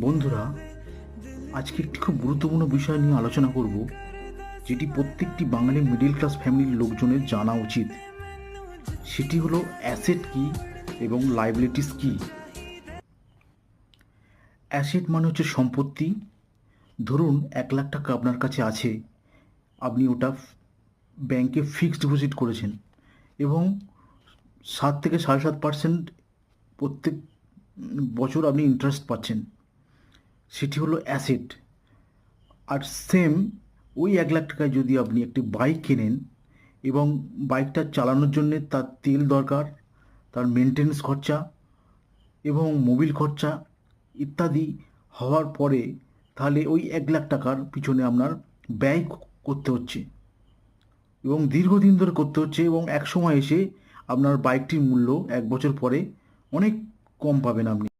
বন্ধুরা, আজকে একটি খুব গুরুত্বপূর্ণ বিষয় নিয়ে আলোচনা করব, যেটি প্রত্যেকটি বাঙালি মিডল ক্লাস ফ্যামিলির লোকজনের জানা উচিত। সেটি হলো অ্যাসেট কী এবং লাইবিলিটিস কী। অ্যাসেট মানে হচ্ছে সম্পত্তি। ধরুন 1,00,000 টাকা আপনার কাছে আছে, আপনি ওটা ব্যাংকে ফিক্সড ডিপোজিট করেছেন এবং 7 থেকে 7.5% প্রত্যেক বছর আপনি ইন্টারেস্ট পাচ্ছেন। সেটি হলো অ্যাসেট। আর সেম ওই 1,00,000 টাকায় যদি আপনি একটি বাইক কেনেন এবং বাইকটা চালানোর জন্যে তার তেল দরকার, তার মেনটেন্স খরচা এবং মোবিল খরচা ইত্যাদি হওয়ার পরে, তাহলে ওই 1,00,000 টাকার পিছনে আপনার ব্যয় করতে হচ্ছে এবং দীর্ঘদিন ধরে করতে হচ্ছে, এবং এক সময় এসে আপনার বাইকটির মূল্য 1 বছর পরে অনেক কম পাবেন আপনি।